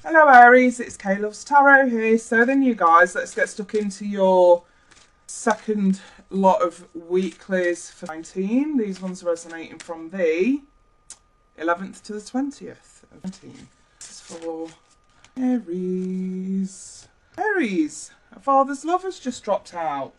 Hello Aries, it's Kay Loves Tarot here. So then you guys, let's get stuck into your second lot of weeklies for 19. These ones are resonating from the 11th to the 20th of 19. This is for Aries. Aries, a father's love has just dropped out.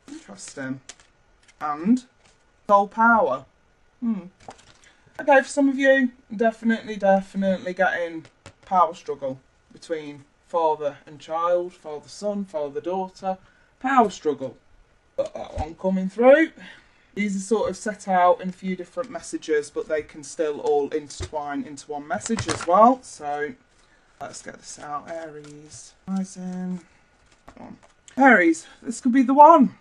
Interesting. And soul power. Okay, for some of you, definitely getting power struggle between father and child, father-son, father-daughter, power struggle. Got that one coming through. These are sort of set out in a few different messages, but they can still all intertwine into one message as well. So let's get this out. Aries, rising. That one. Aries, this could be the one.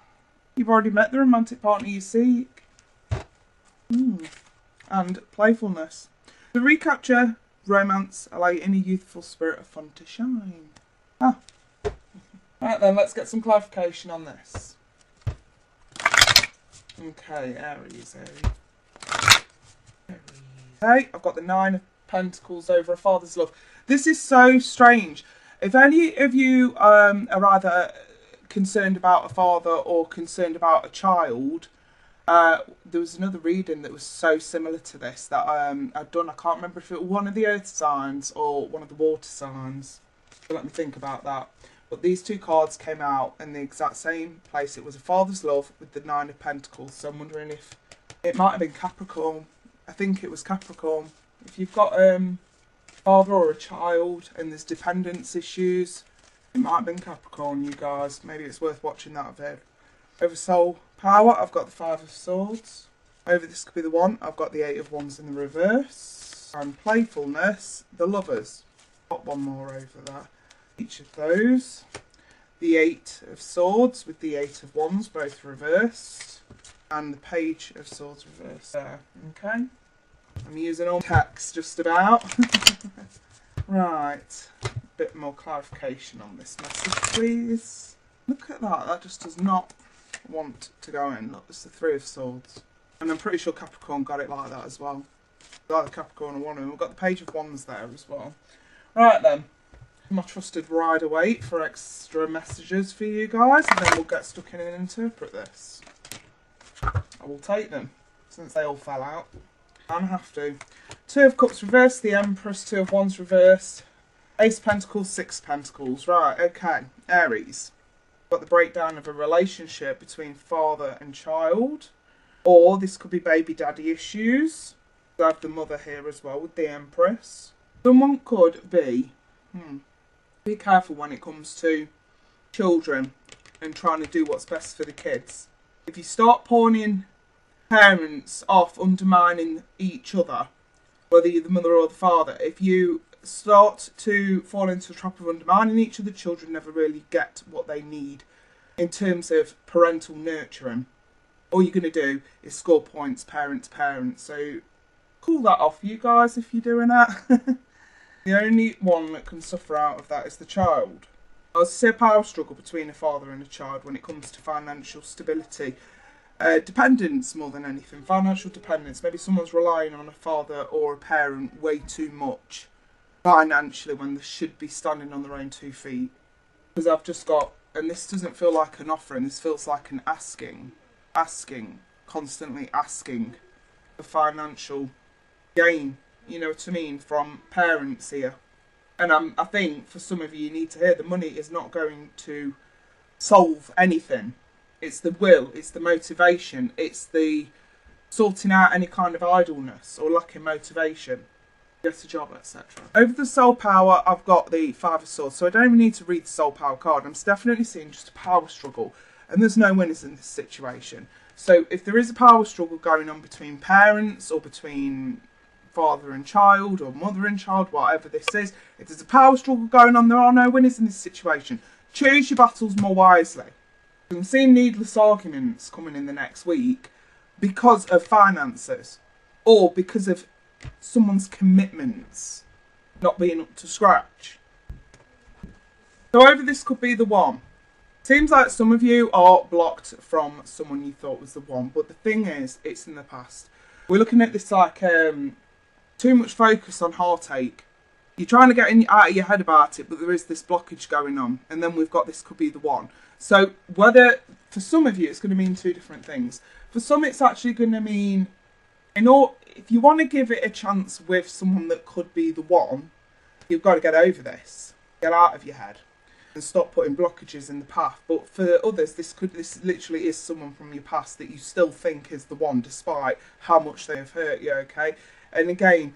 You've already met the romantic partner you seek. And playfulness. To recapture romance, allowing a youthful spirit of fun to shine. Right then, let's get some clarification on this. Okay, Aries. Okay, I've got the 9 of Pentacles over a father's love. This is so strange. If any of you are either concerned about a father or concerned about a child, there was another reading that was so similar to this that I'd done. I can't remember if it was one of the earth signs or one of the water signs. So let me think about that. But these two cards came out in the exact same place. It was a father's love with the 9 of Pentacles. So I'm wondering if it might have been Capricorn. I think it was Capricorn. If you've got a father or a child and there's dependence issues, it might have been Capricorn, you guys. Maybe it's worth watching that vid. Over soul power, I've got the 5 of Swords. Over this could be the one, I've got the 8 of Wands in the reverse. And playfulness, the Lovers. Got one more over that. Each of those. The 8 of Swords with the 8 of Wands, both reversed. And the Page of Swords reversed there. Okay. I'm using all text just about. Right. A bit more clarification on this message, please. Look at that, that just does not want to go in. Look, it's the 3 of Swords. And I'm pretty sure Capricorn got it like that as well. Either Capricorn or one of them. We've got the Page of Wands there as well. Right then. My trusted rider wait for extra messages for you guys, and then we'll get stuck in and interpret this. I will take them, since they all fell out. And I have to. 2 of Cups reversed, the Empress, 2 of Wands reversed. Ace of Pentacles, 6 of Pentacles. Right, okay. Aries. Got the breakdown of a relationship between father and child, or this could be baby daddy issues. I have the mother here as well with the Empress. Someone could be careful when it comes to children and trying to do what's best for the kids. If you start pawning parents off, undermining each other, whether you're the mother or the father, if you start to fall into the trap of undermining each other, children never really get what they need in terms of parental nurturing. All you're going to do is score points parent to parent. So cool that off, you guys, if you're doing that. The only one that can suffer out of that is the child. I was say a power struggle between a father and a child when it comes to financial stability. Dependence more than anything. Financial dependence. Maybe someone's relying on a father or a parent way too much financially when they should be standing on their own 2 feet. Because I've just got, and this doesn't feel like an offering, this feels like an asking, constantly asking for financial gain, you know what I mean, from parents here. And I think for some of you, you need to hear the money is not going to solve anything. It's the will, it's the motivation, it's the sorting out any kind of idleness or lack of motivation. Get a job, etc. Over the soul power, I've got the 5 of Swords, so I don't even need to read the soul power card. I'm definitely seeing just a power struggle, and there's no winners in this situation. So if there is a power struggle going on between parents or between father and child or mother and child, whatever this is, if there's a power struggle going on, there are no winners in this situation. Choose your battles more wisely. I'm seeing needless arguments coming in the next week because of finances or because of someone's commitments not being up to scratch. So over this could be the one. Seems like some of you are blocked from someone you thought was the one, but the thing is, it's in the past. We're looking at this like too much focus on heartache. You're trying to get out of your head about it, but there is this blockage going on. And then we've got this could be the one. So whether, for some of you, it's going to mean two different things. For some, it's actually going to mean, if you want to give it a chance with someone that could be the one, you've got to get over this. Get out of your head and stop putting blockages in the path. But for others, this literally is someone from your past that you still think is the one, despite how much they have hurt you, okay? And again,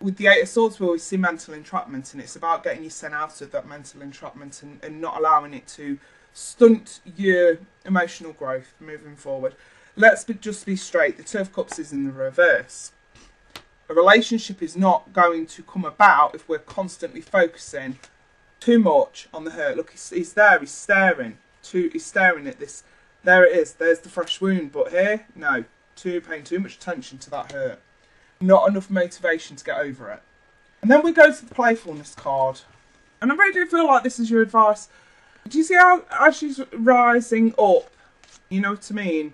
with the Eight of Swords, we always see mental entrapment, and it's about getting you sent out of that mental entrapment and not allowing it to stunt your emotional growth moving forward. Let's just be straight. The Two of Cups is in the reverse. A relationship is not going to come about if we're constantly focusing too much on the hurt. Look, he's there. He's staring. He's staring at this. There it is. There's the fresh wound. But here, no. Paying too much attention to that hurt. Not enough motivation to get over it. And then we go to the playfulness card. And I really do feel like this is your advice. Do you see how as she's rising up? You know what I mean?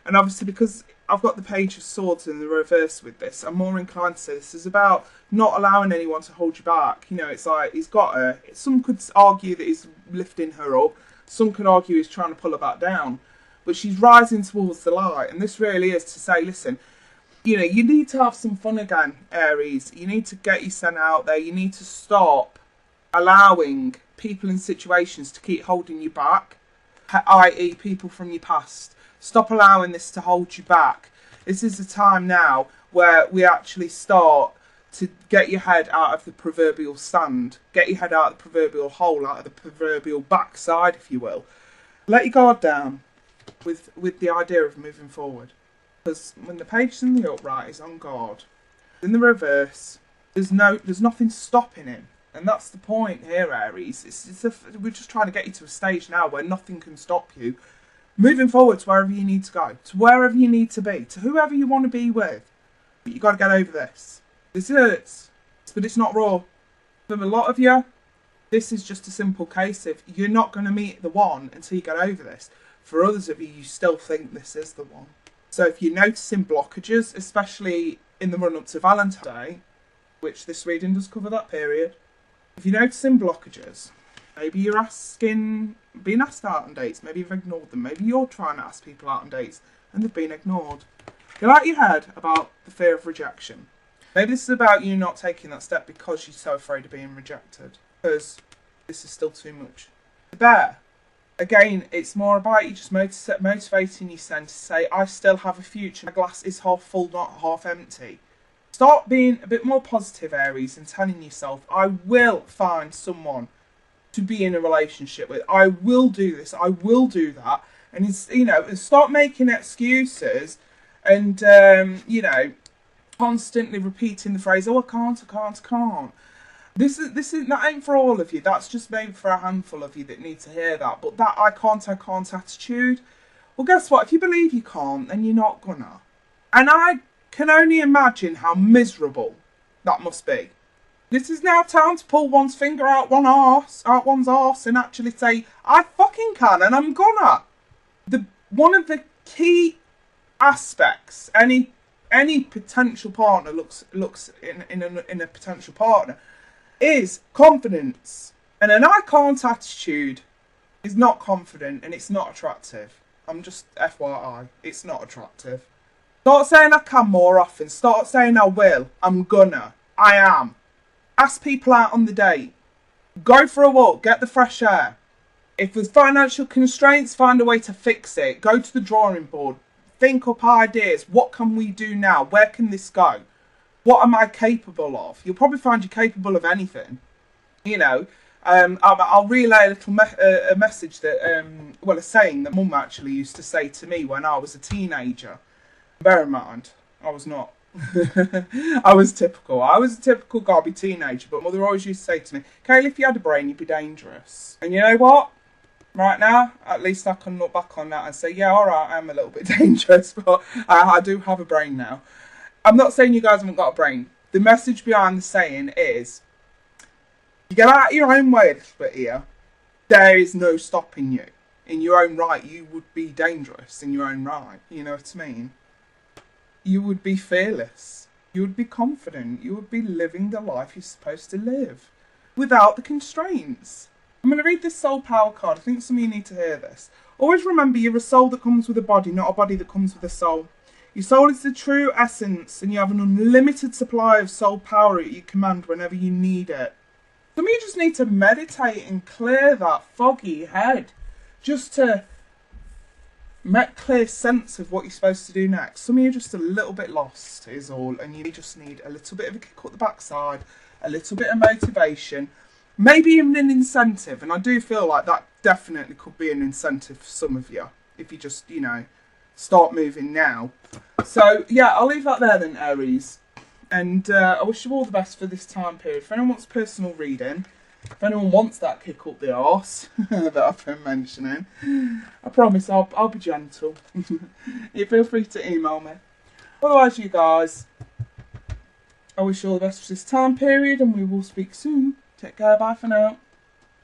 And obviously because I've got the Page of Swords in the reverse with this, I'm more inclined to say this is about not allowing anyone to hold you back. You know, it's like he's got her. Some could argue that he's lifting her up. Some could argue he's trying to pull her back down. But she's rising towards the light. And this really is to say, listen, you know, you need to have some fun again, Aries. You need to get your sent out there. You need to stop allowing people in situations to keep holding you back, i.e. people from your past. Stop allowing this to hold you back. This is the time now where we actually start to get your head out of the proverbial sand. Get your head out of the proverbial hole, out of the proverbial backside, if you will. Let your guard down with the idea of moving forward. Because when the Page is in the upright, he's on guard. In the reverse, there's nothing stopping him. And that's the point here, Aries. We're just trying to get you to a stage now where nothing can stop you. Moving forward to wherever you need to go, to wherever you need to be, to whoever you want to be with. But you've got to get over this. This hurts, but it's not raw. For a lot of you, this is just a simple case of you're not going to meet the one until you get over this. For others of you, you still think this is the one. So if you're noticing blockages, especially in the run-up to Valentine's Day, which this reading does cover that period, if you're noticing blockages, maybe you're being asked out on dates, maybe you've ignored them, maybe you're trying to ask people out on dates and they've been ignored. Get out your head about the fear of rejection. Maybe this is about you not taking that step because you're so afraid of being rejected. Because this is still too much to bear. Again, it's more about you just motivating yourself to say, I still have a future. My glass is half full, not half empty. Start being a bit more positive, Aries, and telling yourself, I will find someone to be in a relationship with. I will do this. I will do that. And it's, you know, start making excuses and, you know, constantly repeating the phrase, oh, I can't, I can't, I can't. That ain't for all of you. That's just maybe for a handful of you that need to hear that. But that I can't attitude, well, guess what? If you believe you can't, then you're not gonna. And I can only imagine how miserable that must be. This is now time to pull one's finger out one's arse and actually say, I fucking can and I'm gonna. One of the key aspects any potential partner looks in a potential partner is confidence. And an I can't attitude is not confident and it's not attractive. I'm just FYI, it's not attractive. Start saying I can more often. Start saying I will. I'm gonna. I am. Ask people out on the date. Go for a walk. Get the fresh air. If there's financial constraints, find a way to fix it. Go to the drawing board. Think up ideas. What can we do now? Where can this go? What am I capable of? You'll probably find you're capable of anything. You know, I'll relay a little a message that, a saying that Mum actually used to say to me when I was a teenager. Bear in mind, I was not. I was typical. I was a typical gobby teenager, but Mother always used to say to me, Kaylee, if you had a brain, you'd be dangerous. And you know what? Right now, at least I can look back on that and say, yeah, alright, I'm a little bit dangerous, but I do have a brain now. I'm not saying you guys haven't got a brain. The message behind the saying is, you get out of your own way a little bit here, there is no stopping you. In your own right, you would be dangerous in your own right. You know what I mean? You would be fearless. You would be confident. You would be living the life you're supposed to live without the constraints. I'm going to read this soul power card. I think some of you need to hear this. Always remember, you're a soul that comes with a body, not a body that comes with a soul. Your soul is the true essence, and you have an unlimited supply of soul power at your command whenever you need it. Some of you just need to meditate and clear that foggy head, just to make clear sense of what you're supposed to do next. Some of you are just a little bit lost is all, and you just need a little bit of a kick up the backside, a little bit of motivation, maybe even an incentive. And I do feel like that definitely could be an incentive for some of you if you just, you know, start moving now. So yeah, I'll leave that there then, Aries. And I wish you all the best for this time period. If anyone wants personal reading, if anyone wants that kick up the arse that I've been mentioning, I promise I'll be gentle. You feel free to email me. Otherwise, you guys, I wish you all the best for this time period, and we will speak soon. Take care, bye for now.